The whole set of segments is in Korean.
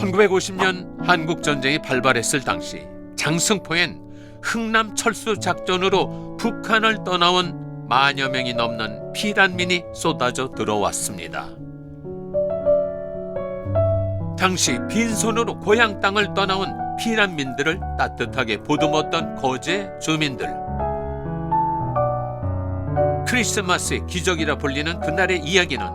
1950년 한국전쟁이 발발했을 당시 장승포엔 흥남 철수 작전으로 북한을 떠나온 만여 명이 넘는 피난민이 쏟아져 들어왔습니다. 당시 빈손으로 고향 땅을 떠나온 피난민들을 따뜻하게 보듬었던 거제 주민들. 크리스마스의 기적이라 불리는 그날의 이야기는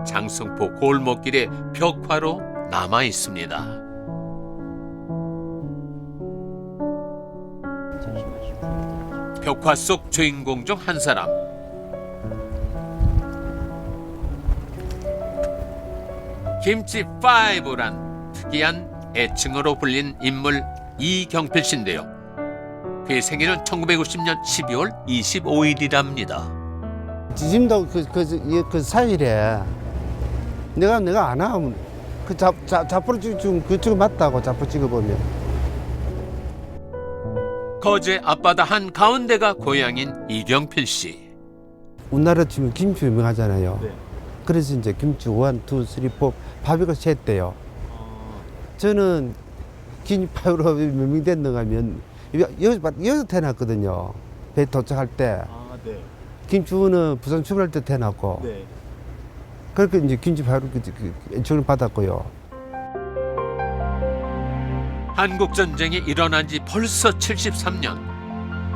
장승포 골목길의 벽화로 남아 있습니다. 벽화 속 주인공 중 한 사람. 김치5란 특이한 애칭으로 불린 인물 이경필 씨인데요. 그의 생일은 1950년 12월 25일이랍니다. 지금도 그 사일에 내가 안 하면 그 자포를 지금 그쪽 맞다고 자포 찍어보면. 거제 앞바다 한 가운데가 고향인 이경필 씨. 우리나라 지금 김치 유명하잖아요. 네. 그래서 이제 김치 1, 2, 3, 4, 5가 셋대요. 저는 김치5로 명명됐는가 하면 여기서 태어났거든요. 배 도착할 때. 아, 네. 김치우는 부산 출발할 때 태어났고. 네. 그렇게 이제 김치5로 애칭을 받았고요. 한국전쟁이 일어난 지 벌써 73년.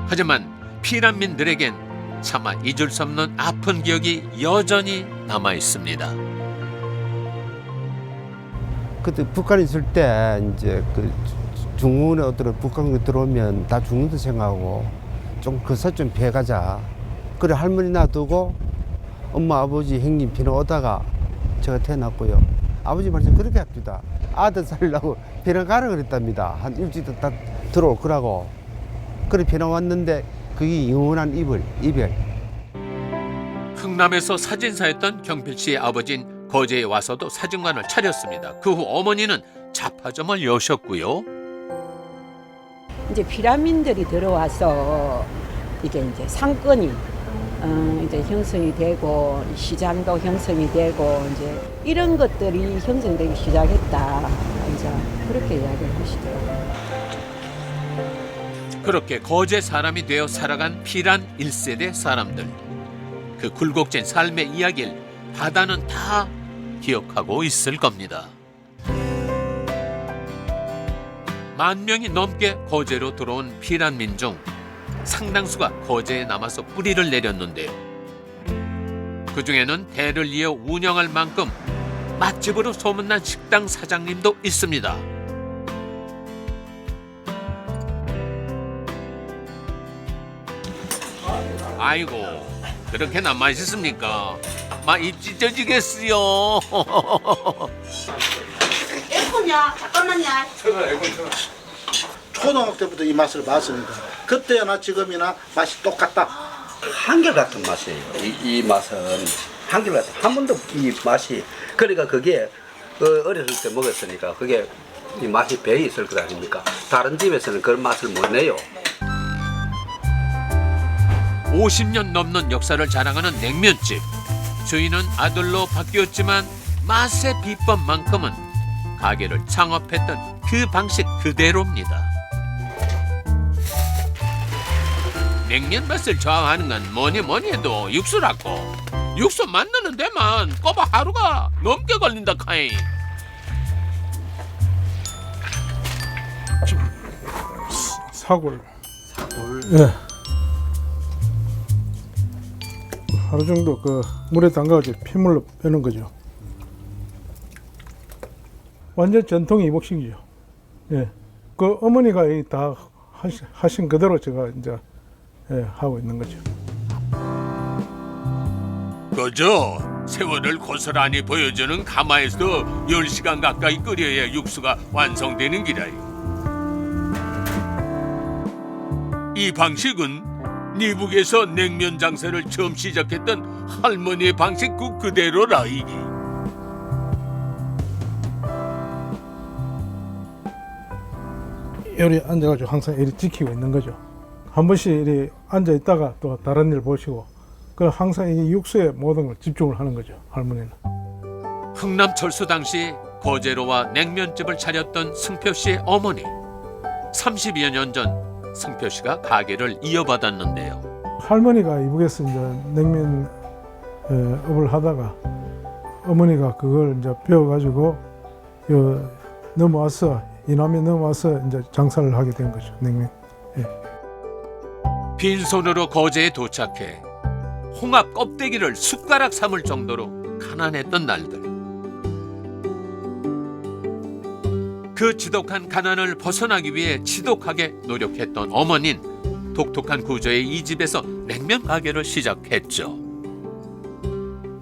하지만 피난민들에겐 차마 잊을 수 없는 아픈 기억이 여전히 남아 있습니다. 그때 북한에 있을 때 이제 그 중원에 어떤 북한에 들어오면 다 죽는다 생각하고 좀 그새 좀 피해가자. 그래 할머니 놔두고 엄마 아버지 형님 비는 오다가 제가 태어났고요. 아버지 말씀 그렇게 합시다. 아들 살려고 비는 가라 그랬답니다. 한 일주일 딱 들어올 거라고. 그래 비는 왔는데 그게 영원한 이별. 흥남에서 사진사였던 경필 씨의 아버지인 거제에 와서도 사진관을 차렸습니다. 그 후 어머니는 잡화점을 여셨고요. 이제 피라민들이 들어와서 이게 이제 상권이 이제 형성이 되고 시장도 형성이 되고 이제 이런 것들이 형성되기 시작했다. 이제 그렇게 이야기를 하시더라고요. 그렇게 거제 사람이 되어 살아간 피란 1세대 사람들. 그 굴곡진 삶의 이야기를 바다는 다 기억하고 있을 겁니다. 10,000명이 넘게 거제로 들어온 피난민 중 상당수가 거제에 남아서 뿌리를 내렸는데요. 그중에는 대를 이어 운영할 만큼 맛집으로 소문난 식당 사장님도 있습니다. 아이고, 그렇게나 맛있습니까? 입 찢어지겠어요. 에코냐? 잠깐만요. 초등학교 때부터 이 맛을 봤습니다. 그때나 지금이나 맛이 똑같다. 한결같은 맛이에요. 이 맛은 한결같은. 한 번도 이 맛이 그러니까 그게 어렸을 때 먹었으니까 그게 이 맛이 배에 있을 것 아닙니까? 다른 집에서는 그런 맛을 못 내요. 50년 넘는 역사를 자랑하는 냉면집. 주인은 아들로 바뀌었지만 맛의 비법만큼은 가게를 창업했던 그 방식 그대로입니다. 냉면 맛을 좌우하는 건 뭐니 해도 육수라고. 육수 만드는 데만 꼬박 하루가 넘게 걸린다 카이. 사골. 예. 하루 정도 그 물에 담가서 핏물로 빼는 거죠. 완전 전통 이복식이죠. 예. 그 어머니가 다 하신 그대로 제가 이제 하고 있는 거죠. 그저 세월을 고스란히 보여주는 가마에서 10시간 가까이 끓여야 육수가 완성되는 기라요. 이 방식은 니북에서 냉면 장사를 처음 시작했던 할머니의 방식 그대로라 이기. 여기 앉아가지고 항상 이리 지키고 있는 거죠. 한 번씩 이리 앉아 있다가 또 다른 일 보시고, 그 항상 이 육수에 모든 걸 집중을 하는 거죠, 할머니는. 흥남 철수 당시 거제로와 냉면집을 차렸던 승표 씨의 어머니. 30여 년 전 승표 씨가 가게를 이어받았는데요. 할머니가 이북에서 이제 냉면 업을 하다가 어머니가 그걸 이제 배워가지고 넘어와서 이남에 넘어와서 이제 장사를 하게 된 거죠. 냉면. 빈손으로 거제에 도착해 홍합 껍데기를 숟가락 삼을 정도로 가난했던 날들. 그 지독한 가난을 벗어나기 위해 지독하게 노력했던 어머니는 독특한 구조의 이 집에서 냉면 가게를 시작했죠.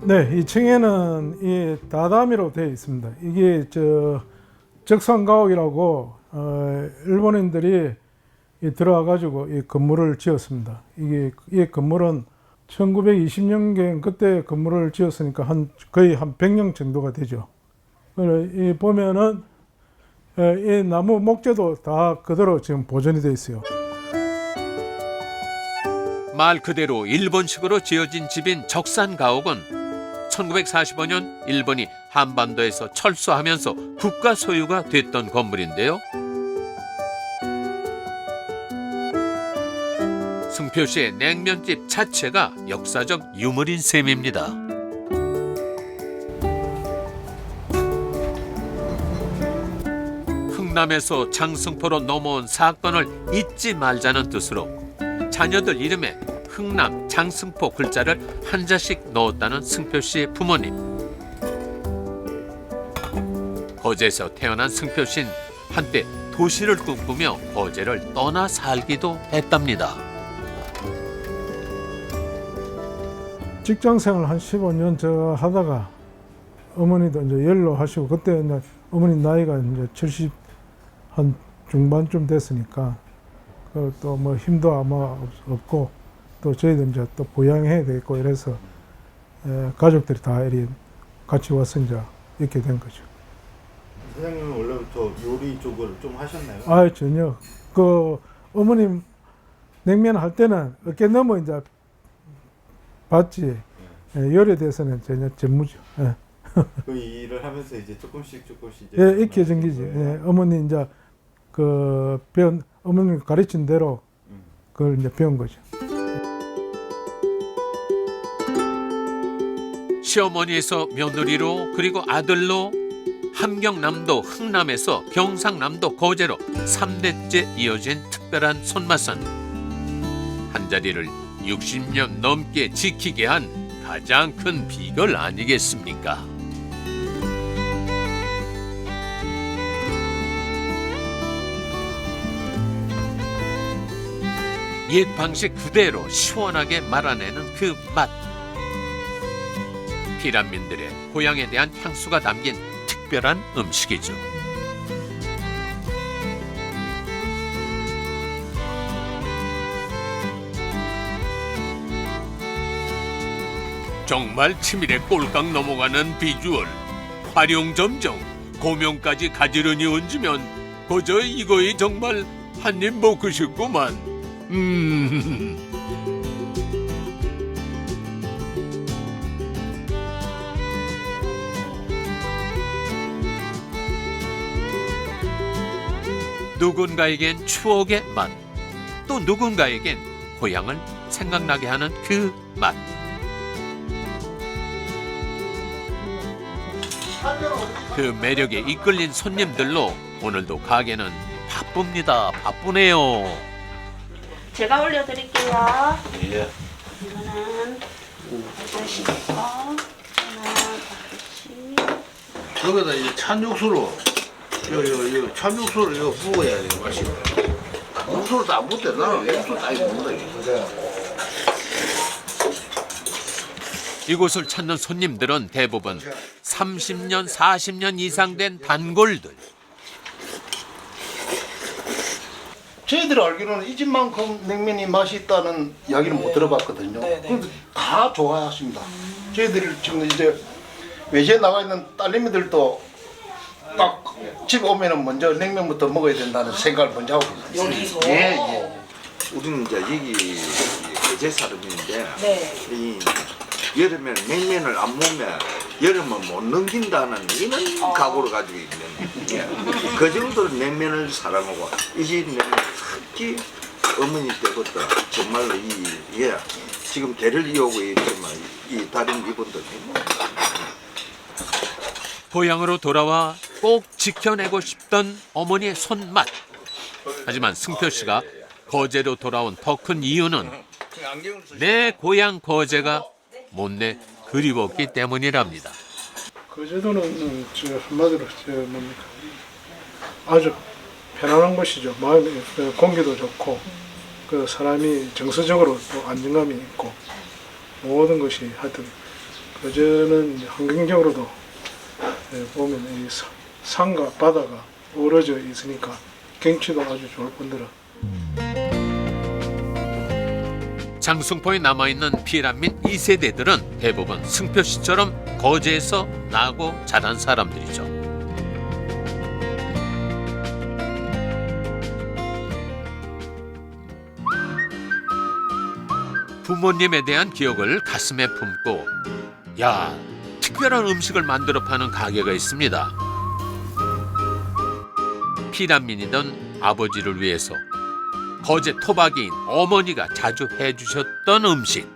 네, 2층에는 이 다다미로 되어 있습니다. 이게 적산가옥이라고 일본인들이 들어와 가지고 이 건물을 지었습니다. 이 건물은 1920년경 그때 건물을 지었으니까 거의 한 100년 정도가 되죠. 이 보면은 이 나무 목재도 다 그대로 지금 보존이 되어 있어요. 말 그대로 일본식으로 지어진 집인 적산가옥은 1945년 일본이 한반도에서 철수하면서 국가 소유가 됐던 건물인데요. 승표 씨의 냉면집 자체가 역사적 유물인 셈입니다. 흥남에서 장승포로 넘어온 사건을 잊지 말자는 뜻으로 자녀들 이름에 흥남, 장승포 글자를 한자씩 넣었다는 승표 씨의 부모님. 거제에서 태어난 승표 씨는 한때 도시를 꿈꾸며 거제를 떠나 살기도 했답니다. 직장 생활 한 15년 저 하다가 어머니도 이제 연로하시고 그때 이제 어머니 나이가 이제 70 한 중반쯤 됐으니까 또 뭐 힘도 아마 없고 또 저희들 이제 또 보양해야 되겠고 이래서 가족들이 다 이리 같이 와서 이제 이렇게 된 거죠. 사장님은 원래부터 요리 쪽을 좀 하셨나요? 아 전혀 그 어머님 냉면 할 때는 어깨 넘어 이제 봤지 요리에 대해서는 전혀 전무죠. 그 일을 하면서 이제 조금씩 이제 익혀진 게지. 어머니 이제 그 배운 어머니 가르친 대로 그걸 이제 배운 거죠. 시어머니에서 며느리로 그리고 아들로 함경남도 흥남에서 경상남도 거제로 3대째 이어진 특별한 손맛은 한자리를 60년 넘게 지키게 한 가장 큰 비결 아니겠습니까? 옛 방식 그대로 시원하게 말아내는 그 맛. 피란민들의 고향에 대한 향수가 담긴 특별한 음식이죠. 정말 치밀에 꼴깍 넘어가는 비주얼. 활용점정, 고명까지 가지런히 얹으면 그저 이거이 정말 한입 먹고 싶구만. 누군가에겐 추억의 맛, 또 누군가에겐 고향을 생각나게 하는 그 맛. 그 매력에 이끌린 손님들로 오늘도 가게는 바쁩니다. 바쁘네요. 제가 올려드릴게요. 예. 이거는 드시고, 이거는 다시. 여기다 이제 찬육수로 요 찬육수를 이거 부어야 돼요 맛이. 육수를 다 묻대. 나는 육수 다 먹는다 이거. 이곳을 찾는 손님들은 대부분 30년, 40년 이상 된 단골들. 저희들이 알기로는 이 집만큼 냉면이 맛이 있다는 이야기는 못 들어봤거든요. 그런데 다 좋아하십니다. 저희들이 지금 이제 외지에 나가 있는 딸내미들도 딱 집 오면은 먼저 냉면부터 먹어야 된다는 생각을 먼저 하고 있어요. 여기서? 예. 우리는 이제 여기 거제 사람인데 네. 이 여름에는 냉면을 안 먹으면 여름은 못 넘긴다는 이런 각오를 가지고 있는 예. 그 정도로 냉면을 사랑하고 이 집 냉면 특히 어머니 때부터 정말로 지금 대를 이어오고 있지만 이 다른 이분들 고향으로 돌아와 꼭 지켜내고 싶던 어머니의 손맛. 하지만 승표 씨가 거제로 돌아온 더 큰 이유는 내 고향 거제가 못내 그리웠기 때문이랍니다. 거제도는 한마디로 뭡니까 아주 편안한 곳이죠. 마음이 공기도 좋고 그 사람이 정서적으로 또 안정감이 있고 모든 것이 하여튼 거제는 환경적으로도 보면 이 산과 바다가 어우러져 있으니까 경치도 아주 좋을 뿐더러. 장승포에 남아있는 피란민 2세대들은 대부분 승표 씨처럼 거제에서 나고 자란 사람들이죠. 부모님에 대한 기억을 가슴에 품고 특별한 음식을 만들어 파는 가게가 있습니다. 피란민이던 아버지를 위해서 거제 토박이인 어머니가 자주 해주셨던 음식.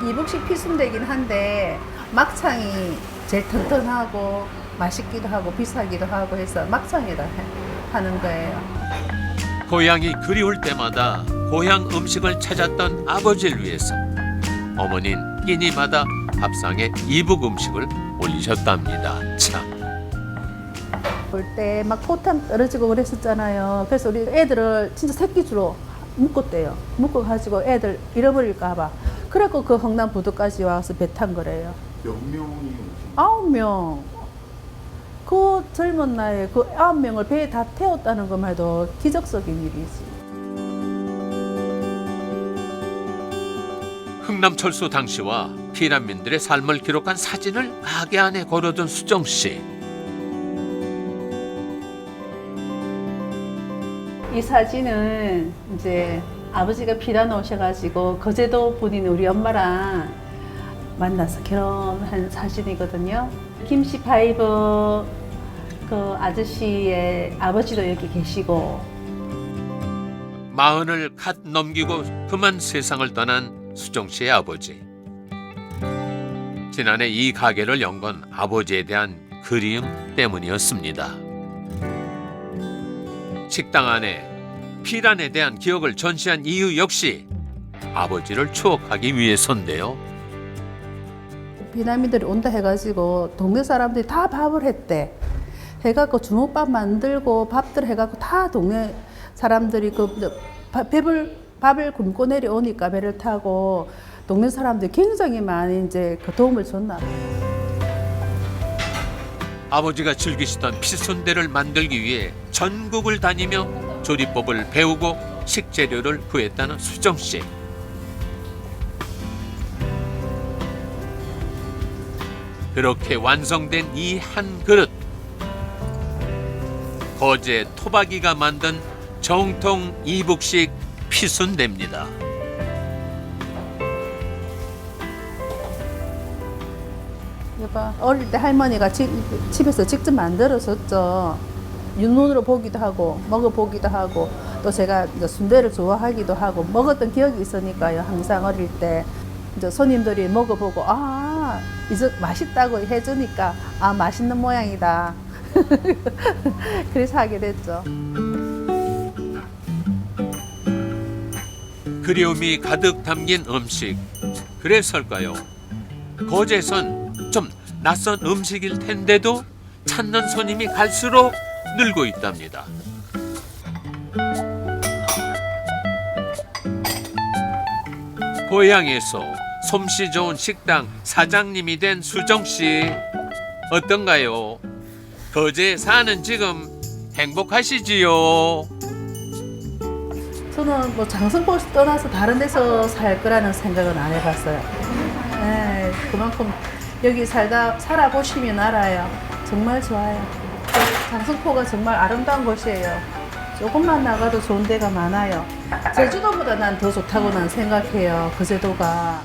이북식 피순대긴 한데 막창이 제일 튼튼하고 맛있기도 하고 비싸기도 하고 해서 막창에다 하는 거예요. 고향이 그리울 때마다 고향 음식을 찾았던 아버지를 위해서 어머니는 끼니마다 밥상에 이북 음식을 올리셨답니다. 참. 볼 때 막 포탄 떨어지고 그랬었잖아요. 그래서 우리 애들을 진짜 새끼주로 묶었대요. 묶어가지고 애들 잃어버릴까 봐. 그래갖고 그 흥남 부두까지 와서 배 탄 거래요. 몇 명이 9명. 그 젊은 나이에 그 9명을 배에 다 태웠다는 것만 해도 기적적인 일이지. 흥남철수 당시와 피란민들의 삶을 기록한 사진을 가게 안에 걸어둔 수정 씨. 이 사진은 이제 아버지가 피란 오셔가지고 거제도 분인 우리 엄마랑 만나서 결혼한 사진이거든요. 김씨 파이브 그 아저씨의 아버지도 여기 계시고. 40을 갓 넘기고 그만 세상을 떠난 수정 씨의 아버지. 지난해 이 가게를 연 건 아버지에 대한 그리움 때문이었습니다. 식당 안에 피란에 대한 기억을 전시한 이유 역시 아버지를 추억하기 위해서인데요. 피난민들이 온다 해가지고 동네 사람들이 다 밥을 했대. 해갖고 주먹밥 만들고 밥들 해갖고 다 동네 사람들이 밥을 굶고 내려오니까 배를 타고 동네 사람들이 굉장히 많이 이제 그 도움을 줬나 봐요. 아버지가 즐기시던 피순대를 만들기 위해 전국을 다니며 조리법을 배우고 식재료를 구했다는 수정 씨. 그렇게 완성된 이 한 그릇. 거제 토박이가 만든 정통 이북식 피순대입니다. 여봐, 어릴 때 할머니가 집에서 직접 만들어줬죠. 눈으로 보기도 하고 먹어보기도 하고 또 제가 이제 순대를 좋아하기도 하고 먹었던 기억이 있으니까요. 항상 어릴 때 이제 손님들이 먹어보고 이제 맛있다고 해주니까 맛있는 모양이다. 그래서 하게 됐죠. 그리움이 가득 담긴 음식. 그래서일까요? 거제선 좀 낯선 음식일 텐데도 찾는 손님이 갈수록 늘고 있답니다. 고향에서 솜씨 좋은 식당 사장님이 된 수정 씨 어떤가요? 거제에 사는 지금 행복하시지요? 저는 뭐 장승포 떠나서 다른 데서 살 거라는 생각은 안 해봤어요. 그만큼 여기 살아보시면 알아요. 정말 좋아요. 장승포가 정말 아름다운 곳이에요. 조금만 나가도 좋은 데가 많아요. 제주도보다 난 더 좋다고 난 생각해요. 거제도가.